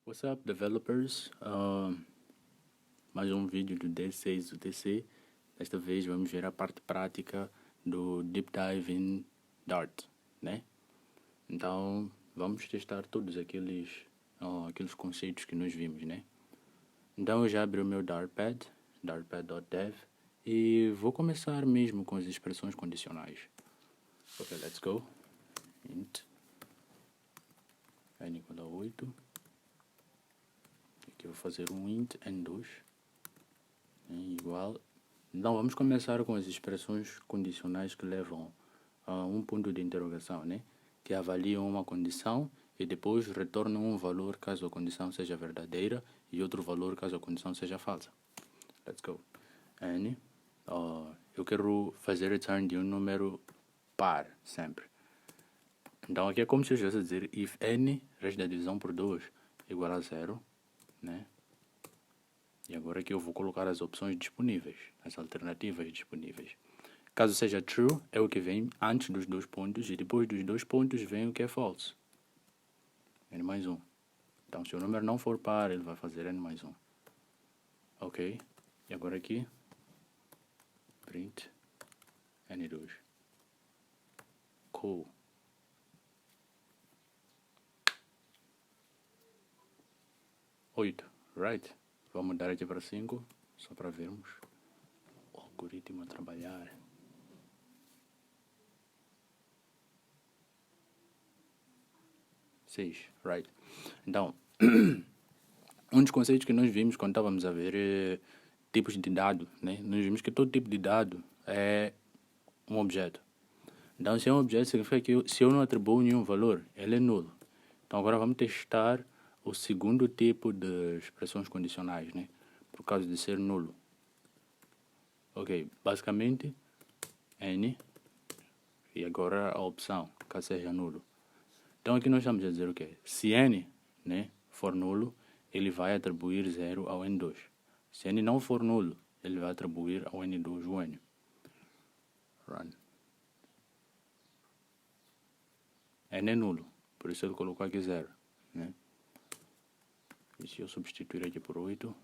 What's up, developers? Mais um vídeo do D6 do TC. Desta vez vamos ver a parte prática do Deep Dive in Dart, né? Então, vamos testar todos aqueles conceitos que nós vimos, né? Então, eu já abri o meu Dartpad, dartpad.dev, e vou começar mesmo com as expressões condicionais. Ok, let's go. Int n igual a 8. Aqui eu vou fazer um int n2 igual. Então vamos começar com as expressões condicionais que levam a um ponto de interrogação, né? Que avaliam uma condição e depois retornam um valor caso a condição seja verdadeira e outro valor caso a condição seja falsa. Let's go. N. Eu quero fazer return de um número par sempre. Então aqui é como se eu estivesse a dizer if n, raiz da divisão por 2, igual a 0, né? E agora aqui eu vou colocar as opções disponíveis, as alternativas disponíveis. Caso seja true, é o que vem antes dos dois pontos, e depois dos dois pontos vem o que é false. N mais 1. Então, se o número não for par, ele vai fazer N mais 1. Ok? E agora aqui, print N2. Cool. Oito, right? Vamos mudar aqui para 5, só para vermos o algoritmo a trabalhar. Seis, right? Então, um dos conceitos que nós vimos quando estávamos a ver tipos de dado, né? Nós vimos que todo tipo de dado é um objeto. Então, se é um objeto, significa que se eu não atribuo nenhum valor, ele é nulo. Então, agora vamos testar o segundo tipo de expressões condicionais, né? Por causa de ser nulo. Ok, basicamente, n, e agora a opção, caso seja nulo. Então, aqui nós estamos a dizer o quê? Se n, né, for nulo, ele vai atribuir 0 ao n2. Se n não for nulo, ele vai atribuir ao n2 o n. Run. N é nulo, por isso ele colocou aqui 0, né? E se eu substituir aqui por 8,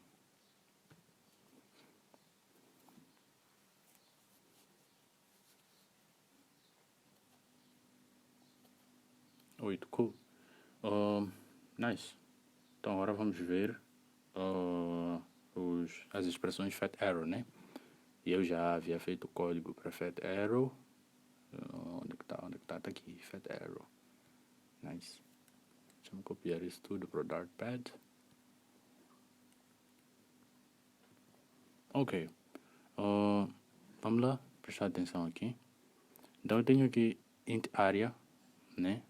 cool. Nice. Então agora vamos ver as expressões fat arrow, né? E eu já havia feito o código para fat arrow. Onde que tá? Tá aqui, fat arrow. Nice. Deixa eu copiar isso tudo para o Dartpad. Ok. Vamos lá, prestar atenção aqui. Então eu tenho aqui int area, né?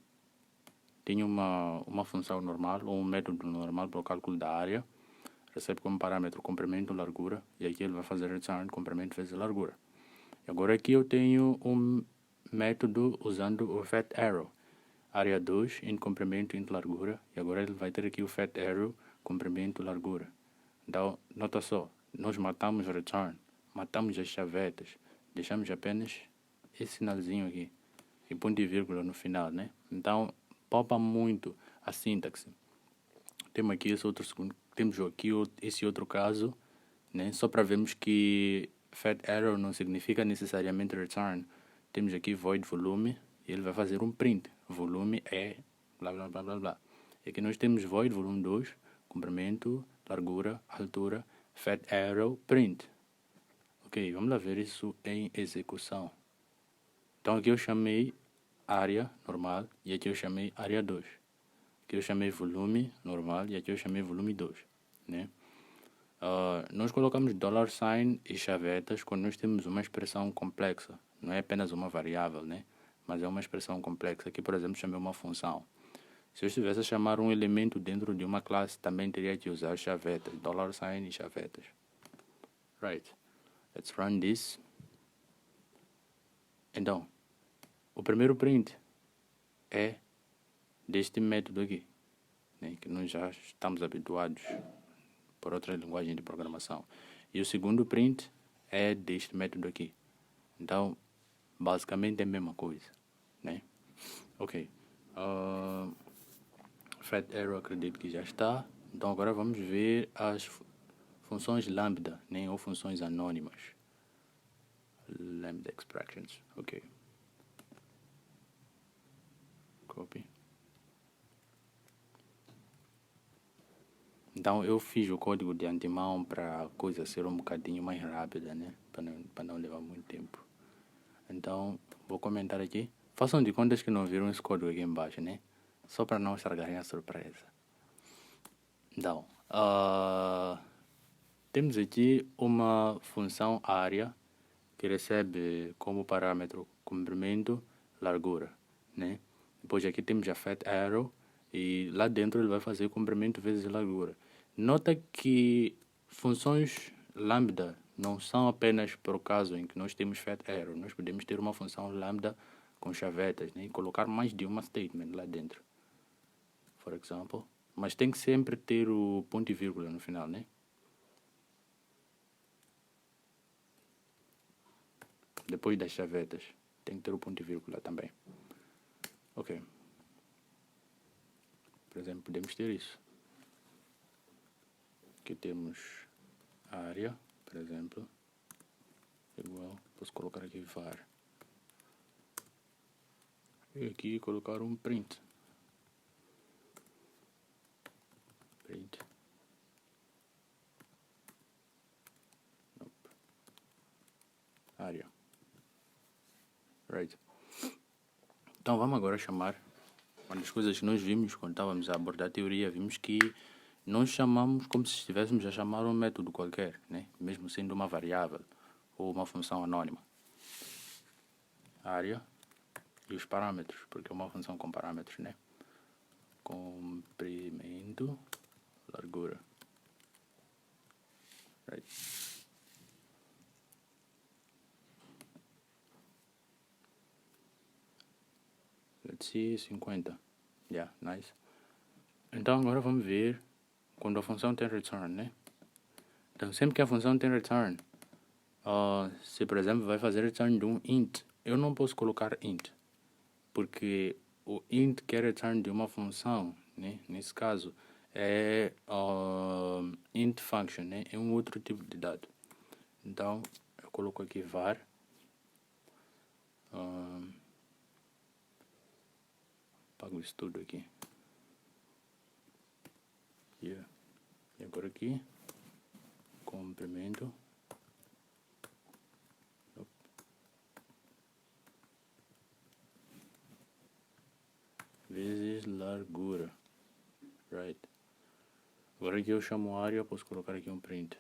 Tenho uma função normal, ou um método normal para o cálculo da área. Recebe como parâmetro comprimento, largura, e aqui ele vai fazer return comprimento vezes largura. E agora aqui eu tenho um método usando o fat arrow. Área 2, int comprimento, int largura, e agora ele vai ter aqui o fat arrow, comprimento, largura. Então, nota só, nós matamos o return, matamos as chavetas, deixamos apenas esse sinalzinho aqui, e ponto e vírgula no final, né? Então, poupa muito a sintaxe. Temos aqui esse outro caso, né? Só para vermos que fat arrow não significa necessariamente return. Temos aqui void volume, e ele vai fazer um print. Volume é blá blá blá blá blá. E aqui nós temos void volume 2, comprimento, largura, altura, fat arrow, print. Ok, vamos lá ver isso em execução. Então aqui eu chamei área normal e aqui eu chamei área 2. Aqui eu chamei volume normal e aqui eu chamei volume 2, né? Nós colocamos $sign e chavetas quando nós temos uma expressão complexa. Não é apenas uma variável, né? Mas é uma expressão complexa. Aqui, por exemplo, chamei uma função. Se eu estivesse a chamar um elemento dentro de uma classe, também teria que usar chavetas, $sign e chavetas. Right. Let's run this. Então, o primeiro print é deste método aqui, né? Que nós já estamos habituados por outra linguagem de programação. E o segundo print é deste método aqui. Então, basicamente é a mesma coisa, né? Ok. Fat arrow acredito que já está, Então agora vamos ver as funções lambda, né? Ou funções anônimas. Lambda expressions, ok. Copy. Então eu fiz o código de antemão para a coisa ser um bocadinho mais rápida, né? Para não levar muito tempo. Então vou comentar aqui. Façam de contas que não viram esse código aqui embaixo, né? Só para não estragarem a surpresa. Então, temos aqui uma função área que recebe como parâmetro comprimento, largura, né? Depois aqui temos a fat arrow e lá dentro ele vai fazer comprimento vezes largura. Nota que funções lambda não são apenas para o caso em que nós temos fat arrow. Nós podemos ter uma função lambda com chavetas, né? E colocar mais de uma statement lá dentro. For example. Mas tem que sempre ter o ponto e vírgula no final, né? Depois das chavetas, tem que ter o ponto e vírgula também. Ok. Por exemplo, podemos ter isso. Aqui temos a área, por exemplo, igual, posso colocar aqui var. E aqui colocar um print. Print. Nope. Área. Right. Então vamos agora chamar. Uma das coisas que nós vimos quando estávamos a abordar a teoria, vimos que nós chamamos como se estivéssemos a chamar um método qualquer, né? Mesmo sendo uma variável ou uma função anônima. Área e os parâmetros, porque é uma função com parâmetros, né? Comprimento, largura. Right. Let's see, 50. Yeah, nice. Então agora vamos ver quando a função tem return, né? Então sempre que a função tem return, se por exemplo vai fazer return de um int, eu não posso colocar int, porque o int que é return de uma função, né? Nesse caso é int function, né? É um outro tipo de dado. Então eu coloco aqui var pago isso tudo aqui. Yeah. E agora aqui comprimento vezes largura. Right. Agora aqui eu chamo área, posso colocar aqui um print.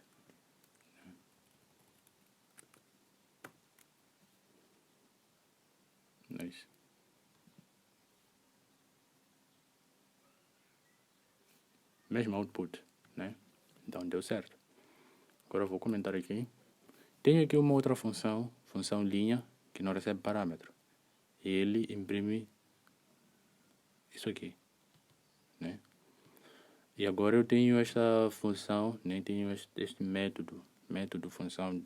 Nice. Mesmo output, né? Então deu certo. Agora eu vou comentar aqui. Tenho aqui uma outra função linha, que não recebe parâmetro. E ele imprime isso aqui, né? E agora eu tenho esta função, né? Tenho este método, função.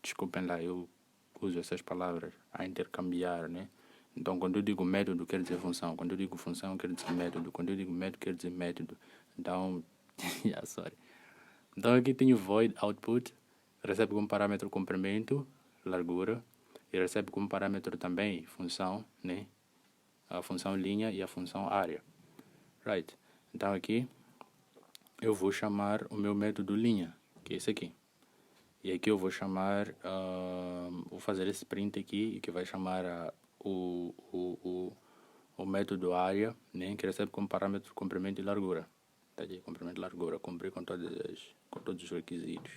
Desculpem lá, eu uso essas palavras a intercambiar, né? Então, quando eu digo método, quer dizer função. Quando eu digo função, quer dizer método. Quando eu digo método, quer dizer método. Então, sorry. Então, aqui tenho void output, recebe como parâmetro comprimento, largura, e recebe como parâmetro também função, né? A função linha e a função área. Right. Então, aqui eu vou chamar o meu método linha, que é esse aqui. E aqui eu vou chamar, vou fazer esse print aqui, que vai chamar o método área, né, que recebe como parâmetro comprimento e largura. Tá aqui, comprimento e largura, cumprir com todos os requisitos.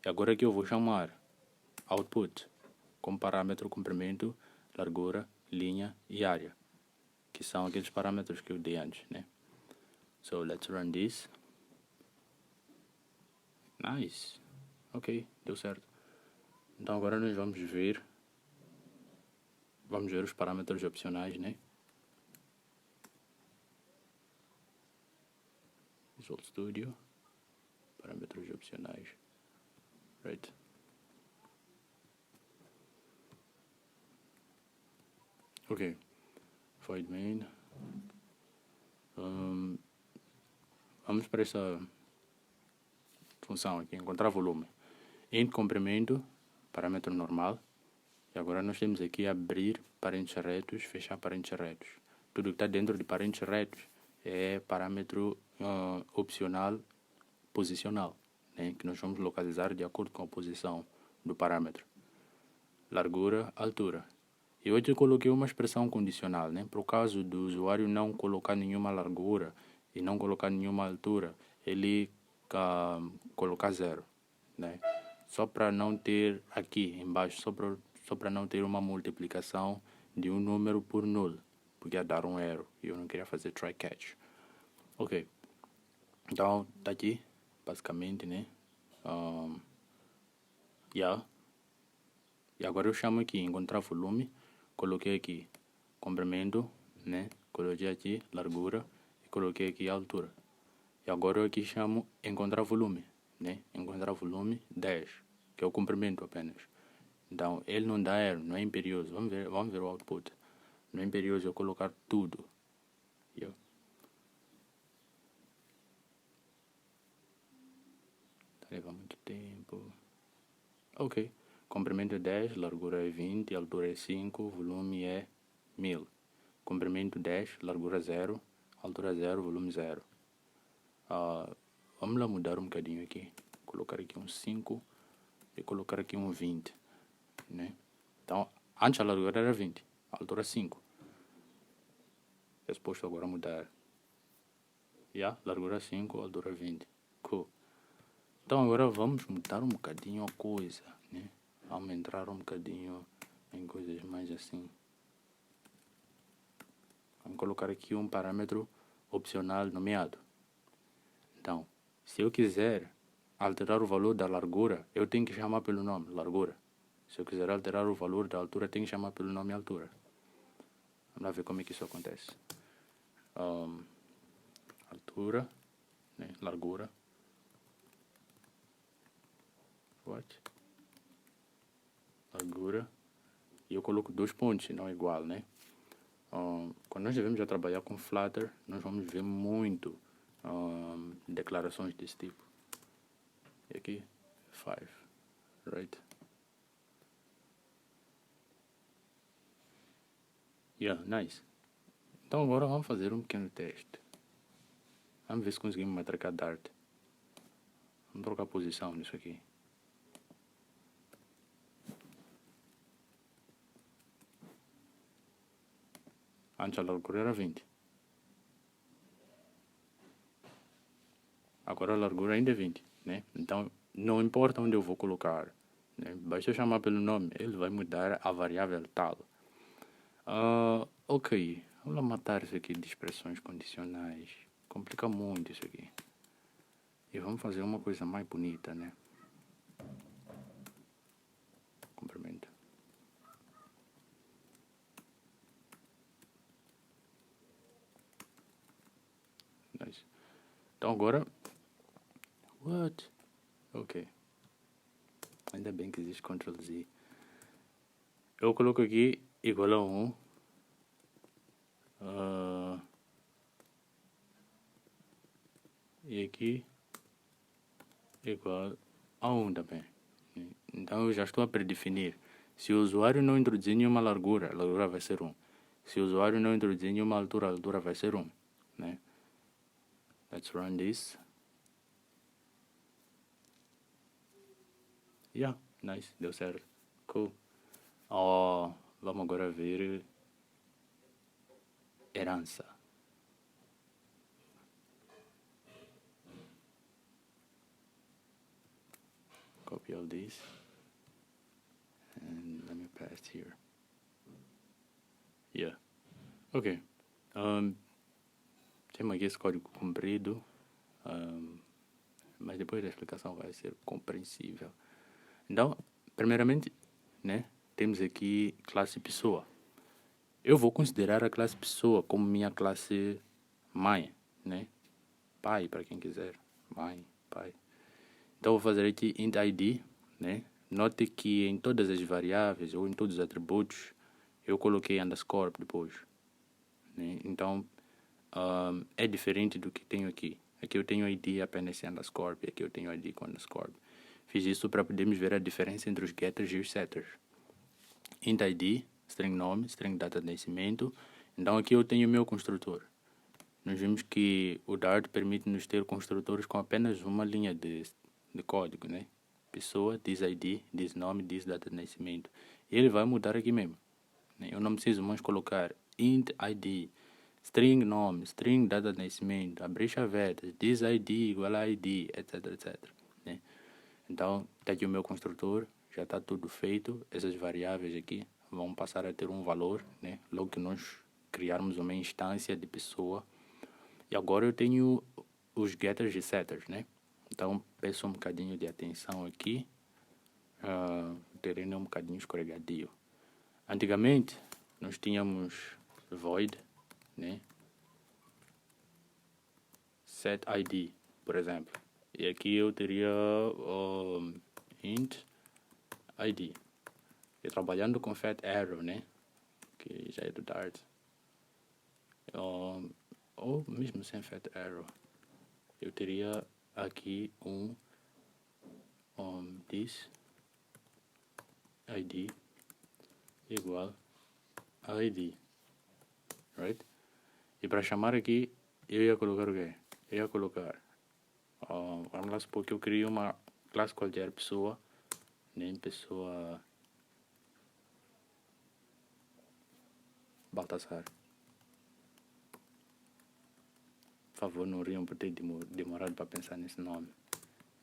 E agora aqui eu vou chamar output como parâmetro comprimento, largura, linha e área, que são aqueles parâmetros que eu dei antes, né? So let's run this. Nice. Ok, deu certo. Então agora nós vamos ver os parâmetros opcionais, né? Visual Studio, parâmetros opcionais. Right. Ok. Void main. Vamos vamos para essa função aqui, encontrar volume. Int comprimento, parâmetro normal. E agora nós temos aqui abrir parênteses retos, fechar parênteses retos. Tudo que está dentro de parênteses retos é parâmetro opcional posicional, né, que nós vamos localizar de acordo com a posição do parâmetro. Largura, altura. E hoje eu coloquei uma expressão condicional, né, para o caso do usuário não colocar nenhuma largura e não colocar nenhuma altura, ele colocar 0, né, só para não ter aqui embaixo, só para não ter uma multiplicação de um número por null, porque ia dar um erro e eu não queria fazer try catch. Ok, então tá aqui basicamente, né? E agora eu chamo aqui encontrar volume, coloquei aqui comprimento, né? Coloquei aqui largura e coloquei aqui altura. E agora eu aqui chamo encontrar volume, né? Encontrar volume 10, que é o comprimento apenas. Então ele não dá erro, não é imperioso. Vamos ver o output. Não é imperioso eu colocar tudo. Leva muito tempo. Ok. Comprimento é 10, largura é 20, altura é 5, volume é 1000. Comprimento 10, largura 0, altura 0, volume 0. Vamos lá mudar um bocadinho aqui. Colocar aqui um 5 e colocar aqui um 20. Né? Então, antes a largura era 20, a altura 5. É suposto agora mudar. Largura 5, altura 20. Cool. Então agora vamos mudar um bocadinho a coisa, né? Vamos entrar um bocadinho em coisas mais assim. Vamos colocar aqui um parâmetro opcional nomeado. Então, se eu quiser alterar o valor da largura, eu tenho que chamar pelo nome, largura. Se eu quiser alterar o valor da altura, tenho que chamar pelo nome altura. Vamos lá ver como é que isso acontece. Altura, né? Largura. Largura. E eu coloco 2 pontos, não é igual, né? Quando nós devemos já trabalhar com Flutter, nós vamos ver muito declarações desse tipo. E aqui, 5, right? Nice. Então agora vamos fazer um pequeno teste. Vamos ver se conseguimos matracar Dart. Vamos trocar a posição nisso aqui. Antes a largura era 20. Agora a largura ainda é 20, né? Então, não importa onde eu vou colocar, né? Basta eu chamar pelo nome, ele vai mudar a variável tal. Ok, vamos lá matar isso aqui de expressões condicionais. Complica muito isso aqui. E vamos fazer uma coisa mais bonita, né? Comprimento. Nice. Então agora... What? Ok. Ainda bem que existe Ctrl Z. Eu coloco aqui igual a 1. E aqui igual a 1 também. Então eu já estou a predefinir. Se o usuário não introduzir nenhuma largura, a largura vai ser 1. Se o usuário não introduzir nenhuma altura, a altura vai ser 1. Né? Let's run this. Nice, deu certo. Cool. Vamos agora ver herança. Copy all this. And let me paste here. Ok. Temos aqui esse código comprido. Mas depois da explicação vai ser compreensível. Então, primeiramente, né, temos aqui classe pessoa. Eu vou considerar a classe pessoa como minha classe mãe, né? Pai, para quem quiser. Mãe, pai. Então, vou fazer aqui int id, né? Note que em todas as variáveis ou em todos os atributos, eu coloquei underscore depois. Né? Então, é diferente do que tenho aqui. Aqui eu tenho ID apenas sem underscore, e aqui eu tenho ID com underscore. Fiz isso para podermos ver a diferença entre os getters e os setters. Int ID, string nome, string data de nascimento. Então aqui eu tenho o meu construtor. Nós vimos que o Dart permite-nos ter construtores com apenas uma linha de código, né? Pessoa, diz ID, diz nome, diz data de nascimento. E ele vai mudar aqui mesmo, né? Eu não preciso mais colocar int ID, string nome, string data de nascimento, abrir chavetas, diz ID igual a ID, etc, etc, né? Então, está aqui o meu construtor, já está tudo feito. Essas variáveis aqui vão passar a ter um valor, né? Logo que nós criarmos uma instância de pessoa. E agora eu tenho os getters e setters, né? Então, peço um bocadinho de atenção aqui. O terreno é um bocadinho escorregadio. Antigamente, nós tínhamos void, né? Set ID, por exemplo. E aqui eu teria int ID. E trabalhando com fat arrow, né? Que já é do Dart. Ou mesmo sem fat arrow. Eu teria aqui this ID igual a ID. Right? E para chamar aqui, eu ia colocar o quê? Eu ia colocar vamos lá supor que eu crio uma classe qualquer pessoa, nem pessoa Baltasar. Por favor, não riam por ter demorado para pensar nesse nome.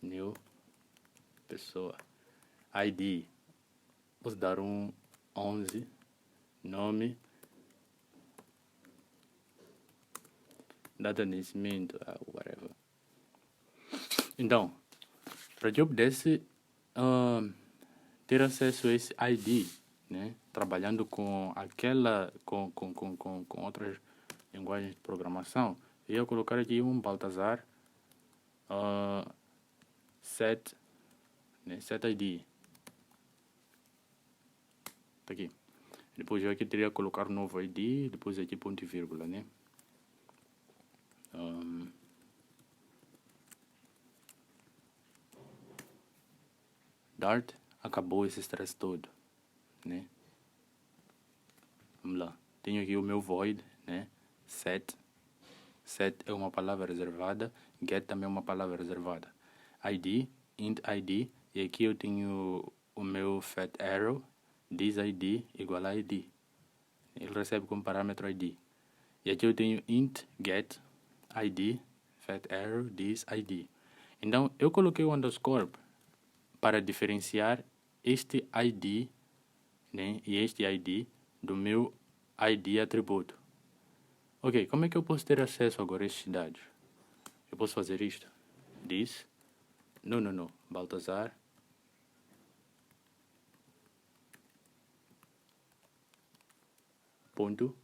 New pessoa. ID. Vou dar um 11. Nome. Data de nascimento. Whatever. Então, para que eu pudesse ter acesso a esse ID, né? Trabalhando com com outras linguagens de programação, eu ia colocar aqui um Baltasar set, né? Set ID. Tá aqui. Depois eu aqui teria que colocar um novo ID, depois aqui ponto e vírgula, né? Dart acabou esse stress todo, né? Vamos lá. Tenho aqui o meu void, né? Set. Set é uma palavra reservada. Get também é uma palavra reservada. ID, int ID. E aqui eu tenho o meu fat arrow. This ID igual a ID. Ele recebe como parâmetro ID. E aqui eu tenho int get ID, fat arrow, this ID. Então, eu coloquei o underscore para diferenciar este ID, né, e este ID do meu ID atributo. Ok, como é que eu posso ter acesso agora a estes dados? Eu posso fazer isto. This. Não. Baltasar. Ponto.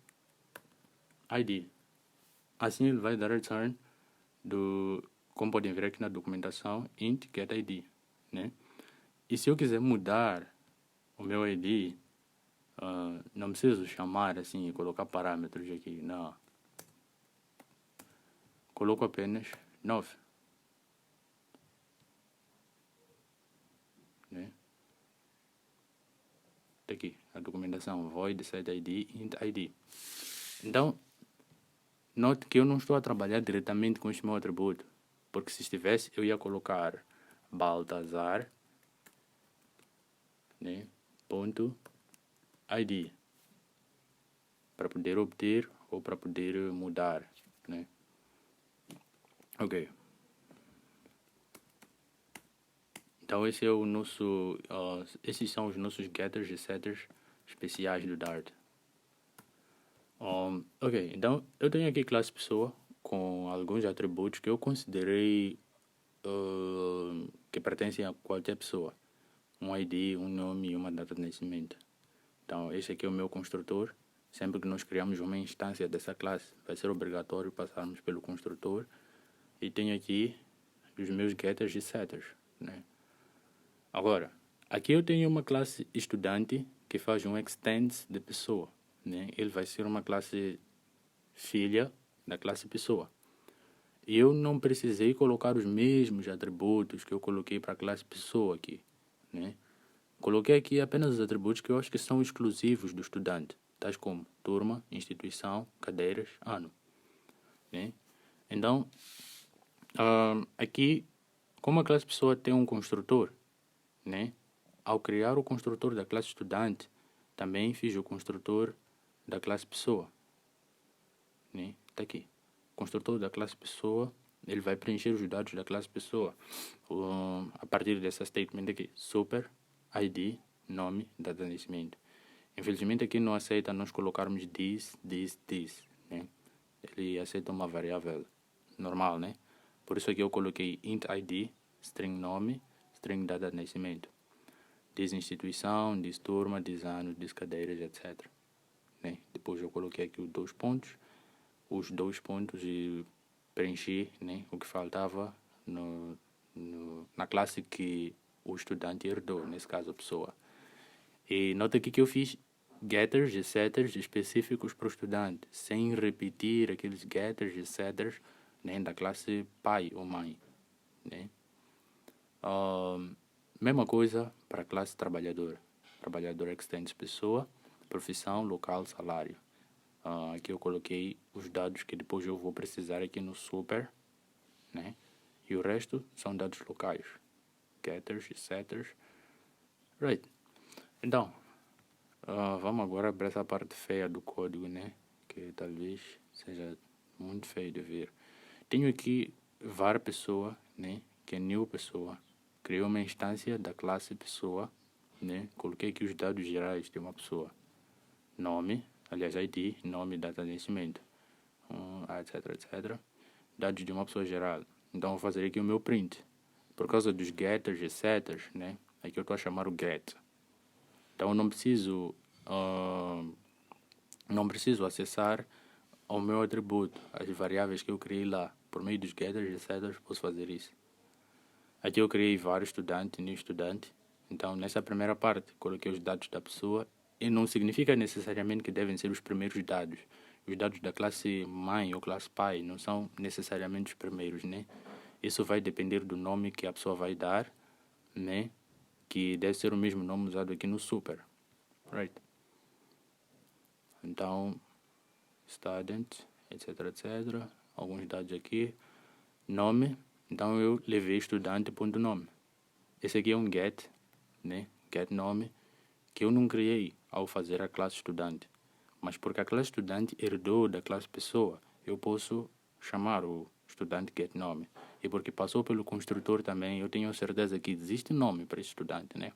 ID. Assim ele vai dar return do, como podem ver aqui na documentação, int get ID, né? E se eu quiser mudar o meu ID, não preciso chamar assim e colocar parâmetros aqui, não. Coloco apenas 9. Né? Tá aqui, a documentação void set ID, int ID. Então, note que eu não estou a trabalhar diretamente com este meu atributo, porque se estivesse, eu ia colocar Baltasar, né, ponto ID, para poder obter ou para poder mudar, né? Ok. Então esse é o nosso, esses são os nossos getters e setters especiais do Dart. Ok, então eu tenho aqui classe pessoa com alguns atributos que eu considerei que pertencem a qualquer pessoa. Um ID, um nome e uma data de nascimento. Então esse aqui é o meu construtor. Sempre que nós criamos uma instância dessa classe, vai ser obrigatório passarmos pelo construtor. E tenho aqui os meus getters e setters, né? Agora, aqui eu tenho uma classe estudante que faz um extends de pessoa, né? Ele vai ser uma classe filha da classe pessoa. eu não precisei colocar os mesmos atributos que eu coloquei para a classe pessoa aqui, né? Coloquei aqui apenas os atributos que eu acho que são exclusivos do estudante, tais como turma, instituição, cadeiras, ano, né? Então, aqui, como a classe pessoa tem um construtor, né? Ao criar o construtor da classe estudante, também fiz o construtor da classe pessoa, né? Tá aqui. O construtor da classe pessoa, ele vai preencher os dados da classe pessoa a partir dessa statement aqui, super, ID, nome, data de nascimento. Infelizmente aqui não aceita nós colocarmos this, né? Ele aceita uma variável normal, né? Por isso aqui eu coloquei int ID, string nome, string data de nascimento. Diz instituição, diz turma, diz ano, diz cadeiras, etc. Né? Depois eu coloquei aqui os dois pontos e preenchi, né, o que faltava na classe que o estudante herdou, nesse caso a pessoa. E nota aqui que eu fiz getters e setters específicos para o estudante, sem repetir aqueles getters e setters, né, da classe pai ou mãe. Né? Mesma coisa para a classe trabalhador. Trabalhador extends pessoa, profissão, local, salário. Aqui eu coloquei os dados que depois eu vou precisar aqui no super, né? E o resto são dados locais. Getters e setters. Right. Então, vamos agora para essa parte feia do código, né? Que talvez seja muito feio de ver. Tenho aqui var pessoa, né? Que é new pessoa. Criei uma instância da classe pessoa, né? Coloquei aqui os dados gerais de uma pessoa. Nome, aliás, ID, nome, data de nascimento, etc. Dados de uma pessoa geral. Então, vou fazer aqui o meu print. Por causa dos getters e setters, né? Aqui eu estou a chamar o get. Então, eu não preciso acessar ao meu atributo, as variáveis que eu criei lá. Por meio dos getters e setters, posso fazer isso. Aqui eu criei vários estudantes, new estudante. Então, nessa primeira parte, coloquei os dados da pessoa. E não significa necessariamente que devem ser os primeiros dados. Os dados da classe mãe ou classe pai não são necessariamente os primeiros, né? Isso vai depender do nome que a pessoa vai dar, né? Que deve ser o mesmo nome usado aqui no super. Right? Então, student, etc. Alguns dados aqui. Nome. Então, eu levei estudante.nome. Esse aqui é um get, né? Get nome, que eu não criei ao fazer a classe estudante. Mas porque a classe estudante herdou da classe pessoa, eu posso chamar o estudante get nome. E porque passou pelo construtor também, eu tenho certeza que existe nome para esse estudante, né?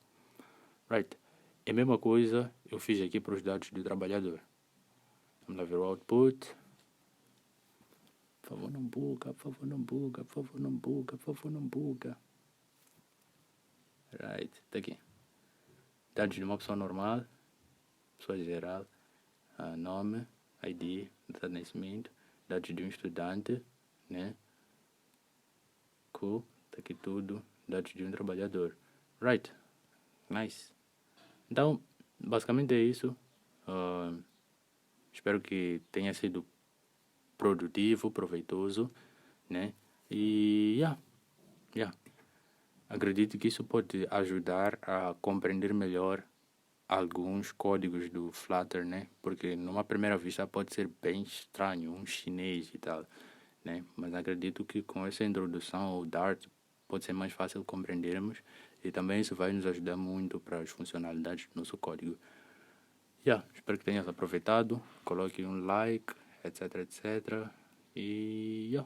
Right. É a mesma coisa eu fiz aqui para os dados do trabalhador. Vamos lá ver o output. Por favor, não buga, por favor, não buga, por favor, não buga, por favor, não buga. Right, tá aqui. Dados de uma pessoa normal, pessoa geral, nome, ID, data de nascimento, dados de um estudante, né? Cool, tá aqui tudo, dados de um trabalhador. Right, nice. Então, basicamente é isso. Espero que tenha sido produtivo, proveitoso, né? E, yeah. Acredito que isso pode ajudar a compreender melhor alguns códigos do Flutter, né? Porque numa primeira vista pode ser bem estranho, um chinês e tal, né? Mas acredito que com essa introdução ao Dart pode ser mais fácil compreendermos e também isso vai nos ajudar muito para as funcionalidades do nosso código. Espero que tenhas aproveitado, coloque um like, etc. E